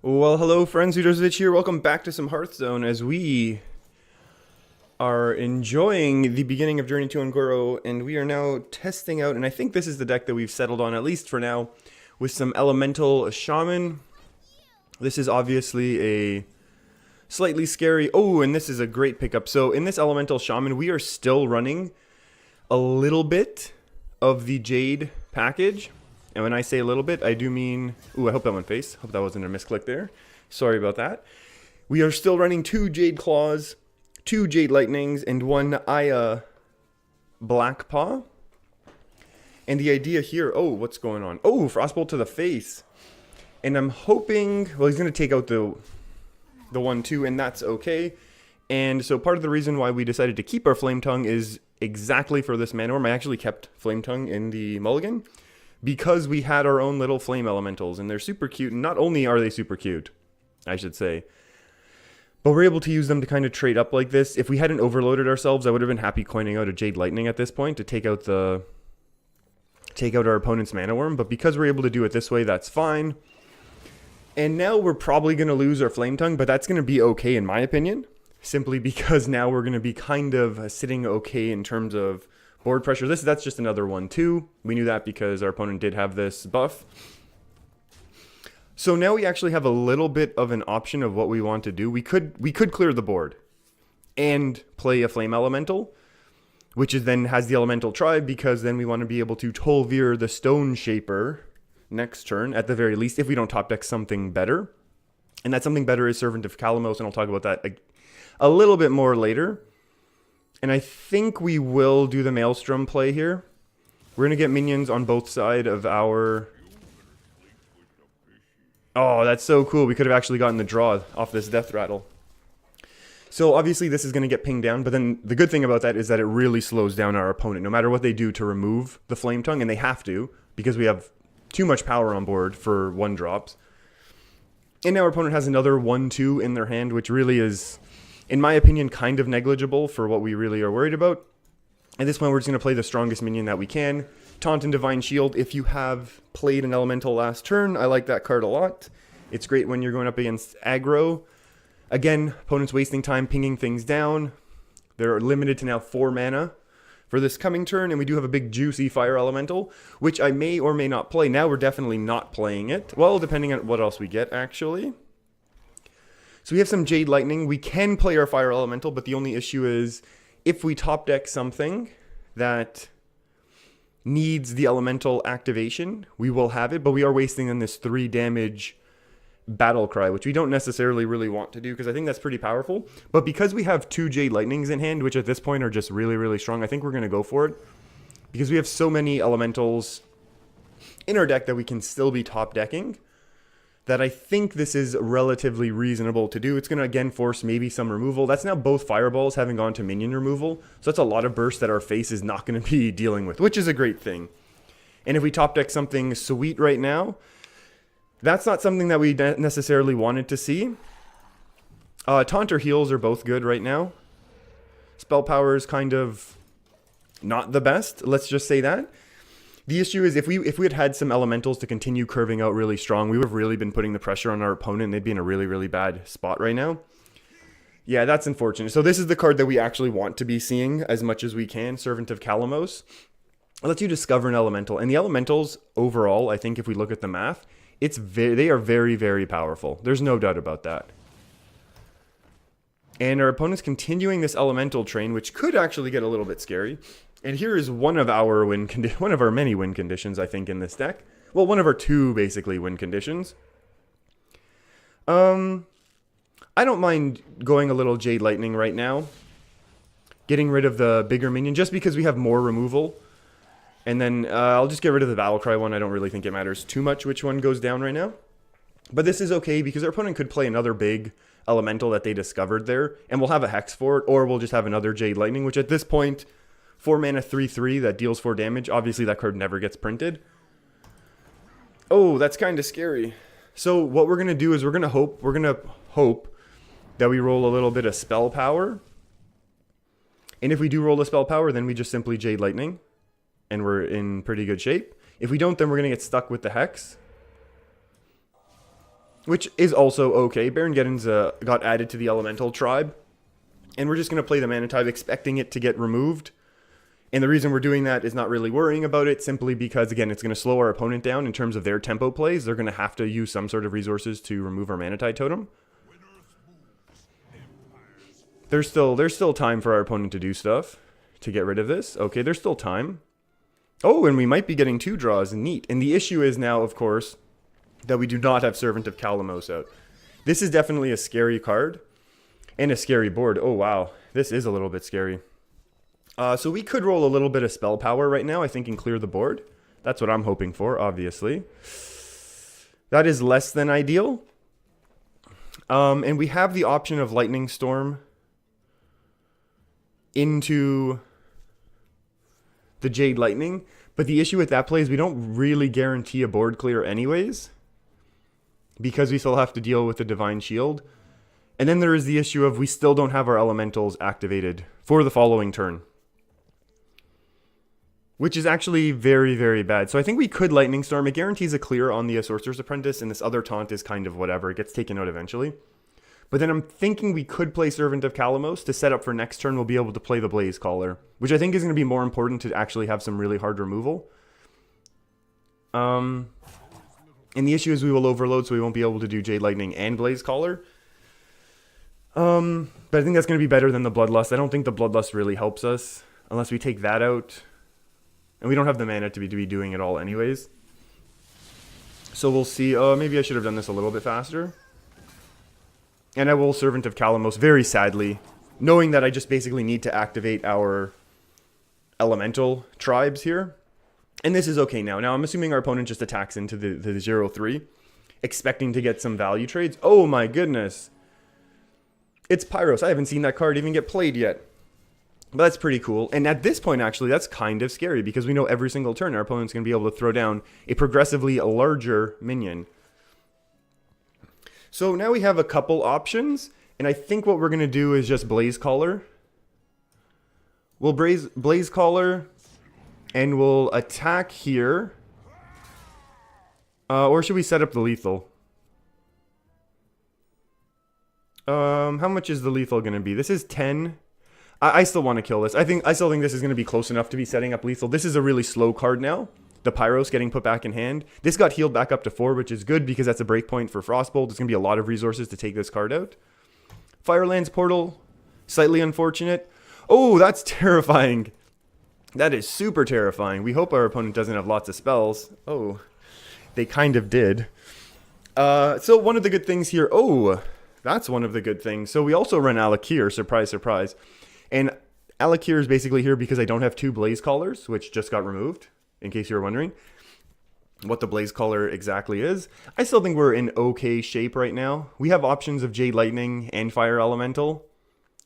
Well, hello friends, Vitch here. Welcome back to some Hearthstone as we are enjoying the beginning of Journey to Un'Goro, and we are now testing out, and I think this is the deck that we've settled on, at least for now, with some Elemental Shaman. This is obviously a slightly scary... Oh, and this is a great pickup. So in this Elemental Shaman, we are still running a little bit of the Jade package. And when I say a little bit, I do mean... Ooh, I hope that went face. Hope that wasn't a misclick there. Sorry about that. We are still running 2 Jade Claws, 2 Jade Lightnings, and 1 Aya Black Paw. And the idea here... Oh, what's going on? Oh, Frostbolt to the face. And I'm hoping... Well, he's going to take out the 1-2, and that's okay. And so part of the reason why we decided to keep our Flame Tongue is exactly for this mana worm. I actually kept Flame Tongue in the mulligan, because we had our own little flame elementals, and they're super cute. And not only are they super cute, I should say, but we're able to use them to kind of trade up like this. If we hadn't overloaded ourselves, I would have been happy coining out a Jade Lightning at this point to take out our opponent's mana worm. But because we're able to do it this way, that's fine. And now we're probably going to lose our Flame Tongue, but that's going to be okay in my opinion, simply because now we're going to be kind of sitting okay in terms of board pressure. That's just another 1-2. We knew that because our opponent did have this buff. So now we actually have a little bit of an option of what we want to do. We could clear the board and play a Flame Elemental, which is then has the Elemental Tribe, because then we want to be able to Tol'Vir the Stone Shaper next turn, at the very least, if we don't top deck something better. And that something better is Servant of Kalamos, and I'll talk about that a little bit more later. And I think we will do the Maelstrom play here. We're going to get minions on both sides of our... Oh, that's so cool. We could have actually gotten the draw off this Death Rattle. So obviously this is going to get pinged down, but then the good thing about that is that it really slows down our opponent, no matter what they do to remove the Flame Tongue, and they have to, because we have too much power on board for 1-drops. And now our opponent has another 1-2 in their hand, which really is, in my opinion, kind of negligible for what we really are worried about. At this point, we're just going to play the strongest minion that we can. Taunt and Divine Shield. If you have played an Elemental last turn, I like that card a lot. It's great when you're going up against aggro. Again, opponent's wasting time pinging things down. They're limited to now 4 mana for this coming turn, and we do have a big juicy Fire Elemental, which I may or may not play. Now we're definitely not playing it. Well, depending on what else we get, actually. So we have some Jade Lightning. We can play our Fire Elemental, but the only issue is if we top deck something that needs the Elemental activation, we will have it, but we are wasting on this 3 damage Battle Cry, which we don't necessarily really want to do, because I think that's pretty powerful. But because we have 2 Jade Lightnings in hand, which at this point are just really, really strong, I think we're going to go for it, because we have so many Elementals in our deck that we can still be top decking, that I think this is relatively reasonable to do. It's going to, again, force maybe some removal. That's now both Fireballs having gone to minion removal. So that's a lot of burst that our face is not going to be dealing with, which is a great thing. And if we top deck something sweet right now, that's not something that we necessarily wanted to see. Taunt or Heals are both good right now. Spell Power is kind of not the best. Let's just say that. The issue is if we had some elementals to continue curving out really strong, we would have really been putting the pressure on our opponent. They'd be in a really, really bad spot right now. Yeah, that's unfortunate. So this is the card that we actually want to be seeing as much as we can, Servant of Kalamos. It lets you discover an elemental. And the elementals overall, I think if we look at the math, they are very, very powerful. There's no doubt about that. And our opponent's continuing this elemental train, which could actually get a little bit scary. And here is one of our many win conditions, I think, in this deck. Well, one of our 2 basically win conditions. I don't mind going a little Jade Lightning right now, getting rid of the bigger minion, just because we have more removal. And then I'll just get rid of the Battle Cry one. I don't really think it matters too much which one goes down right now. But this is okay, because our opponent could play another big elemental that they discovered there, and we'll have a Hex for it, or we'll just have another Jade Lightning, which at this point, 4 mana 3/3 that deals 4 damage. Obviously that card never gets printed. Oh, that's kind of scary. So what we're going to do is we're going to hope that we roll a little bit of Spell Power. And if we do roll a Spell Power, then we just simply Jade Lightning, and we're in pretty good shape. If we don't, then we're going to get stuck with the Hex. which is also okay. Baron Geddon's got added to the Elemental tribe, and we're just going to play the Mana type expecting it to get removed. And the reason we're doing that is not really worrying about it, simply because, again, it's going to slow our opponent down in terms of their tempo plays. They're going to have to use some sort of resources to remove our Mana Tide Totem. There's still time for our opponent to do stuff to get rid of this. Okay, there's still time. Oh, and we might be getting 2 draws. Neat. And the issue is now, of course, that we do not have Servant of Kalamos out. This is definitely a scary card and a scary board. Oh, wow. This is a little bit scary. So we could roll a little bit of spell power right now, I think, and clear the board. That's what I'm hoping for, obviously. That is less than ideal. And we have the option of Lightning Storm into the Jade Lightning. But the issue with that play is we don't really guarantee a board clear anyways, because we still have to deal with the Divine Shield. And then there is the issue of we still don't have our elementals activated for the following turn, which is actually very, very bad. So I think we could Lightning Storm. It guarantees a clear on the Sorcerer's Apprentice, and this other taunt is kind of whatever. It gets taken out eventually. But then I'm thinking we could play Servant of Kalamos to set up for next turn. We'll be able to play the Blaze Caller, which I think is going to be more important to actually have some really hard removal. And the issue is we will overload, so we won't be able to do Jade Lightning and Blaze Caller. But I think that's going to be better than the Bloodlust. I don't think the Bloodlust really helps us unless we take that out. And we don't have the mana to be doing it all anyways. So we'll see. Maybe I should have done this a little bit faster. And I will Servant of Kalamos, very sadly, knowing that I just basically need to activate our elemental tribes here. And this is okay now. Now I'm assuming our opponent just attacks into the 0-3, expecting to get some value trades. Oh my goodness. It's Pyros. I haven't seen that card even get played yet. But that's pretty cool. And at this point, actually, that's kind of scary, because we know every single turn our opponent's going to be able to throw down a progressively larger minion. So now we have a couple options, and I think what we're going to do is just Blaze Caller. We'll Blaze Caller, and we'll attack here. Or should we set up the lethal? How much is the lethal going to be? This is 10. I still want to kill this. I still think this is going to be close enough to be setting up lethal. This is a really slow card now. The Pyros getting put back in hand. This got healed back up to 4, which is good because that's a breakpoint for Frostbolt. There's going to be a lot of resources to take this card out. Firelands Portal, slightly unfortunate. Oh, that's terrifying. That is super terrifying. We hope our opponent doesn't have lots of spells. Oh, they kind of did. So one of the good things here. Oh, that's one of the good things. So we also run Alakir. Surprise, surprise. And Alakir is basically here because I don't have 2 Blaze Callers, which just got removed, in case you were wondering what the Blaze Caller exactly is. I still think we're in okay shape right now. We have options of Jade Lightning and Fire Elemental,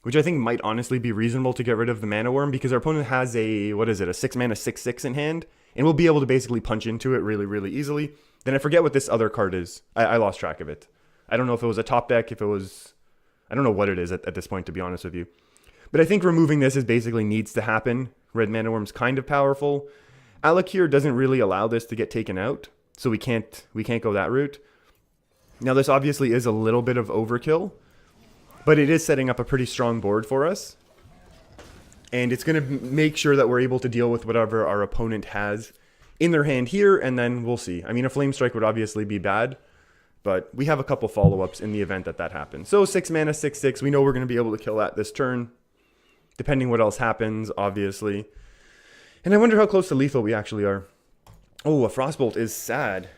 which I think might honestly be reasonable to get rid of the Mana Worm, because our opponent has a, what is it, a 6-mana 6/6 in hand, and we'll be able to basically punch into it really, really easily. Then I forget what this other card is. I lost track of it. I don't know if it was a top deck, if it was... I don't know what it is at this point, to be honest with you. But I think removing this is basically needs to happen. Red Mana Worm's kind of powerful. Alakir doesn't really allow this to get taken out, so we can't go that route. Now this obviously is a little bit of overkill, but it is setting up a pretty strong board for us. And it's going to make sure that we're able to deal with whatever our opponent has in their hand here, and then we'll see. I mean, a Flame Strike would obviously be bad, but we have a couple follow-ups in the event that happens. So 6 mana, 6/6, we know we're going to be able to kill that this turn, depending what else happens, obviously. And I wonder how close to lethal we actually are. Oh, a Frostbolt is sad,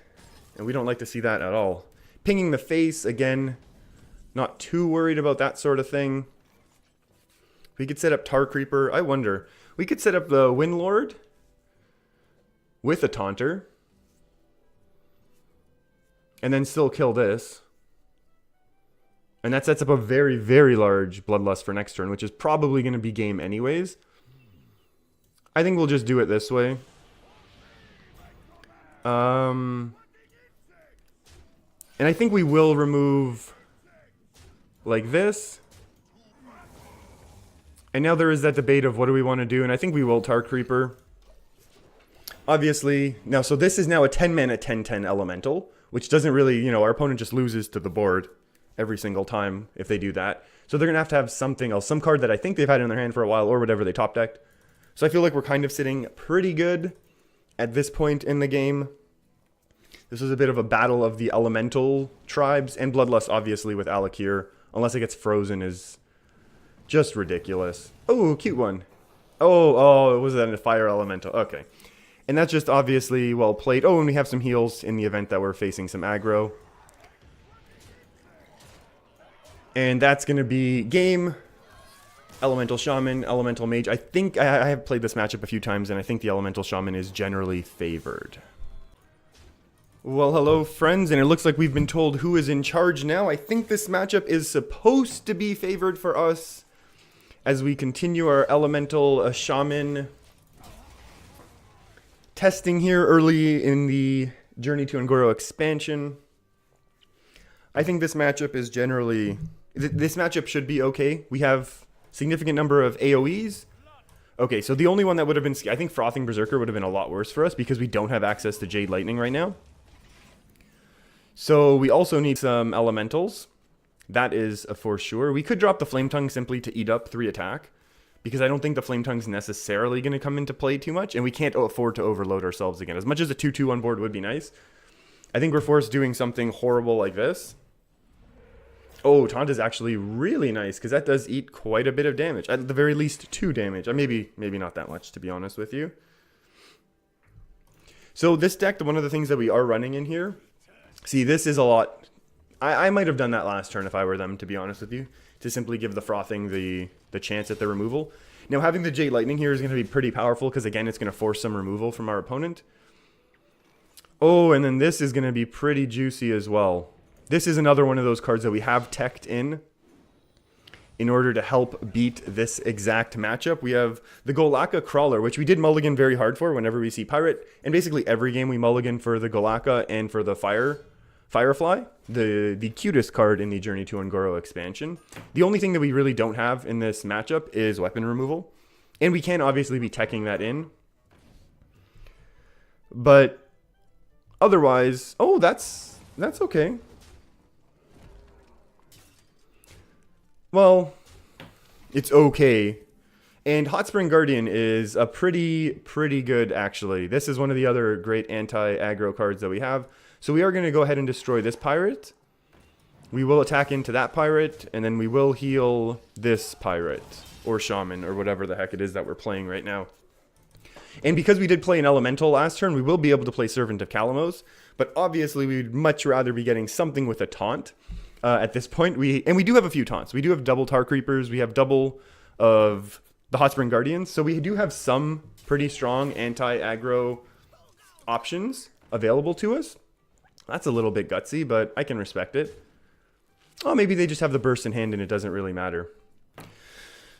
and we don't like to see that at all. Pinging the face, again, not too worried about that sort of thing. We could set up Tar Creeper. I wonder. We could set up the Windlord with a Taunter, and then still kill this. And that sets up a very, very large Bloodlust for next turn, which is probably going to be game anyways. I think we'll just do it this way. And I think we will remove like this. And now there is that debate of what do we want to do, and I think we will Tar Creeper. Obviously, now, so this is now a 10 mana 10/10 elemental, which doesn't really, you know, our opponent just loses to the board every single time if they do that. So they're going to have something else, some card that I think they've had in their hand for a while or whatever they top decked. So I feel like we're kind of sitting pretty good at this point in the game. This was a bit of a battle of the elemental tribes, and Bloodlust obviously with Alakir, unless it gets frozen, is just ridiculous. Oh, cute one. Oh, was that a fire elemental? Okay. And that's just obviously well played. Oh, and we have some heals in the event that we're facing some aggro. And that's going to be game. Elemental Shaman, Elemental Mage. I think I have played this matchup a few times, and I think the Elemental Shaman is generally favored. Well, hello friends, and it looks like we've been told who is in charge now. I think this matchup is supposed to be favored for us as we continue our Elemental Shaman testing here early in the Journey to Un'Goro expansion. I think this matchup is generally... This matchup should be okay. We have significant number of AoEs. Okay, so the only one that would have been... I think Frothing Berserker would have been a lot worse for us because we don't have access to Jade Lightning right now. So we also need some elementals. That is for sure. We could drop the Flame Tongue simply to eat up 3 attack, because I don't think the Flame Tongue's necessarily going to come into play too much, and we can't afford to overload ourselves again. As much as a 2-2 on board would be nice, I think we're forced doing something horrible like this. Oh, Taunt is actually really nice, because that does eat quite a bit of damage. At the very least 2 damage. Maybe not that much, to be honest with you. So this deck, one of the things that we are running in here... See, this is a lot... I might have done that last turn if I were them, to be honest with you, to simply give the Frothing the chance at the removal. Now, having the Jade Lightning here is going to be pretty powerful, because again, it's going to force some removal from our opponent. Oh, and then this is going to be pretty juicy as well. This is another one of those cards that we have teched in order to help beat this exact matchup. We have the Golakka Crawler, which we did mulligan very hard for whenever we see Pirate. And basically every game we mulligan for the Golakka and for the Firefly, the cutest card in the Journey to Un'Goro expansion. The only thing that we really don't have in this matchup is weapon removal. And we can obviously be teching that in. But otherwise, oh, that's okay. Well, it's okay. And Hot Spring Guardian is a pretty good, actually. This is one of the other great anti-aggro cards that we have. So we are going to go ahead and destroy this pirate. We will attack into that pirate, and then we will heal this pirate, or shaman, or whatever the heck it is that we're playing right now. And because we did play an elemental last turn, we will be able to play Servant of Kalamos. But obviously, we'd much rather be getting something with a taunt. At this point, we do have a few taunts. We do have double Tar Creepers. We have double of the Hot Spring Guardians. So we do have some pretty strong anti-aggro options available to us. That's a little bit gutsy, but I can respect it. Oh, maybe they just have the burst in hand and it doesn't really matter.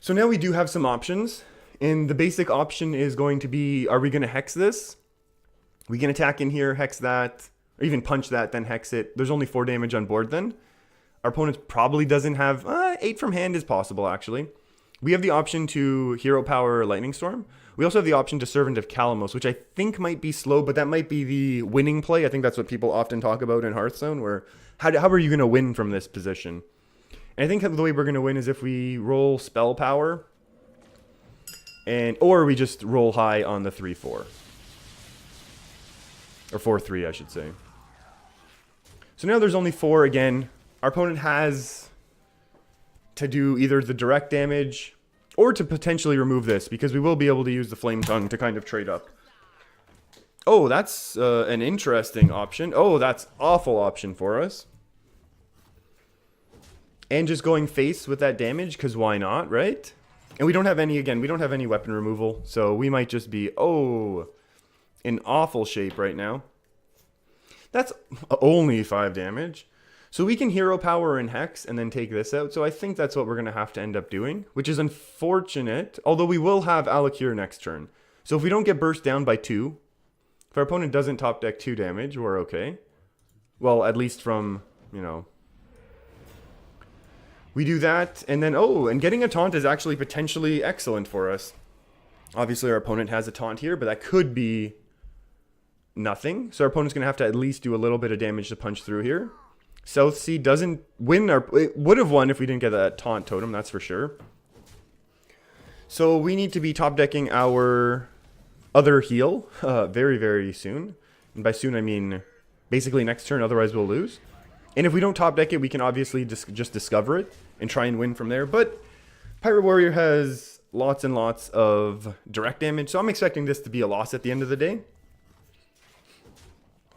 So now we do have some options. And the basic option is going to be, are we going to hex this? We can attack in here, hex that, or even punch that, then hex it. There's only 4 damage on board then. Our opponent probably doesn't have... 8 from hand is possible, actually. We have the option to Hero Power Lightning Storm. We also have the option to Servant of Kalamos, which I think might be slow, but that might be the winning play. I think that's what people often talk about in Hearthstone, where how are you going to win from this position? And I think the way we're going to win is if we roll Spell Power, or we just roll high on the 3-4. Or 4-3, I should say. So now there's only 4 again. Our opponent has to do either the direct damage or to potentially remove this, because we will be able to use the Flame Tongue to kind of trade up. Oh, that's an interesting option. Oh, that's awful option for us. And just going face with that damage, because why not, right? And we don't have any, again, we don't have any weapon removal, so we might just be, in awful shape right now. That's only 5 damage. So we can Hero Power and Hex and then take this out. So I think that's what we're going to have to end up doing, which is unfortunate. Although we will have Alakir next turn. So if we don't get burst down by 2, if our opponent doesn't top deck 2 damage, we're okay. Well, at least from, you know. We do that, and then, and getting a taunt is actually potentially excellent for us. Obviously, our opponent has a taunt here, but that could be nothing. So our opponent's going to have to at least do a little bit of damage to punch through here. South Sea doesn't win. It would have won if we didn't get that taunt totem, that's for sure. So we need to be top decking our other heal very, very soon. And by soon, I mean basically next turn, otherwise we'll lose. And if we don't top deck it, we can obviously just discover it and try and win from there. But Pirate Warrior has lots and lots of direct damage, so I'm expecting this to be a loss at the end of the day.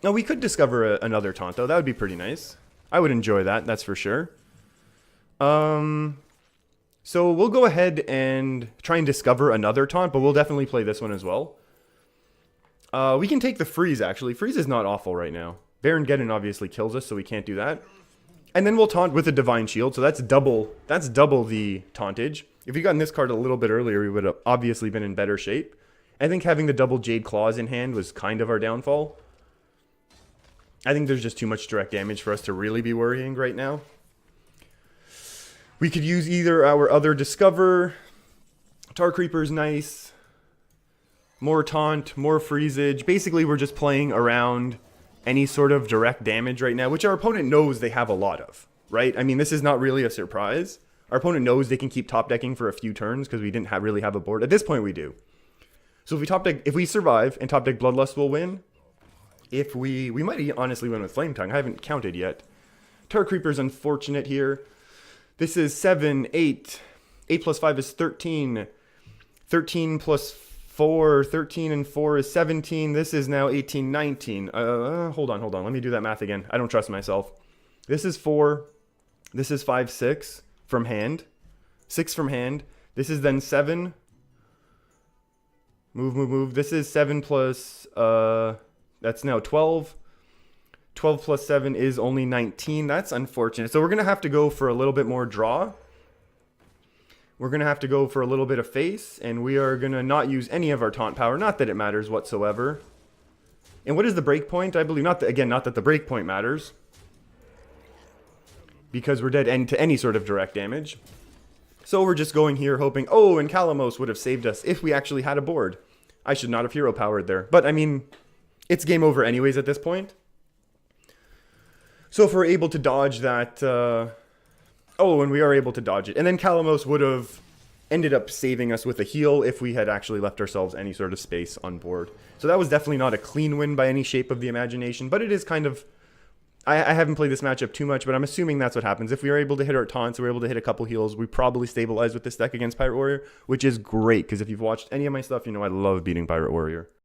Now, we could discover another taunt, though. That would be pretty nice. I would enjoy that, that's for sure. So we'll go ahead and try and discover another taunt, but we'll definitely play this one as well. We can take the freeze, actually. Freeze is not awful right now. Baron Geddon obviously kills us, so we can't do that. And then we'll taunt with a Divine Shield, so that's double the tauntage. If we'd gotten this card a little bit earlier, we would have obviously been in better shape. I think having the double Jade Claws in hand was kind of our downfall. I think there's just too much direct damage for us to really be worrying right now. We could use either our other Discover. Tar Creeper's nice. More taunt, more freezage. Basically, we're just playing around any sort of direct damage right now, which our opponent knows they have a lot of, right? I mean, this is not really a surprise. Our opponent knows they can keep top decking for a few turns because we didn't really have a board. At this point, we do. So if we survive and top deck Bloodlust, we'll win. If we might honestly win with Flame Tongue. I haven't counted yet. Tar Creeper's unfortunate here. This is 7, 8. 8 plus 5 is 13. 13 plus 4, 13 and 4 is 17. This is now 18, 19. Hold on. Let me do that math again. I don't trust myself. This is 4. This is 5, 6 from hand. 6 from hand. This is then 7. Move. This is 7 plus, that's now 12. 12 plus 7 is only 19. That's unfortunate. So we're going to have to go for a little bit more draw. We're going to have to go for a little bit of face, and we are going to not use any of our taunt power. Not that it matters whatsoever. And what is the breakpoint? I believe, not that the breakpoint matters, because we're dead to any sort of direct damage. So we're just going here hoping, oh, and Kalamos would have saved us if we actually had a board. I should not have hero powered there. But, I mean, it's game over anyways at this point. So if we're able to dodge that... oh, and we are able to dodge it. And then Kalamos would have ended up saving us with a heal if we had actually left ourselves any sort of space on board. So that was definitely not a clean win by any shape of the imagination, but it is kind of... I haven't played this matchup too much, but I'm assuming that's what happens. If we are able to hit our taunts, we're able to hit a couple heals, we probably stabilize with this deck against Pirate Warrior, which is great, because if you've watched any of my stuff, you know I love beating Pirate Warrior.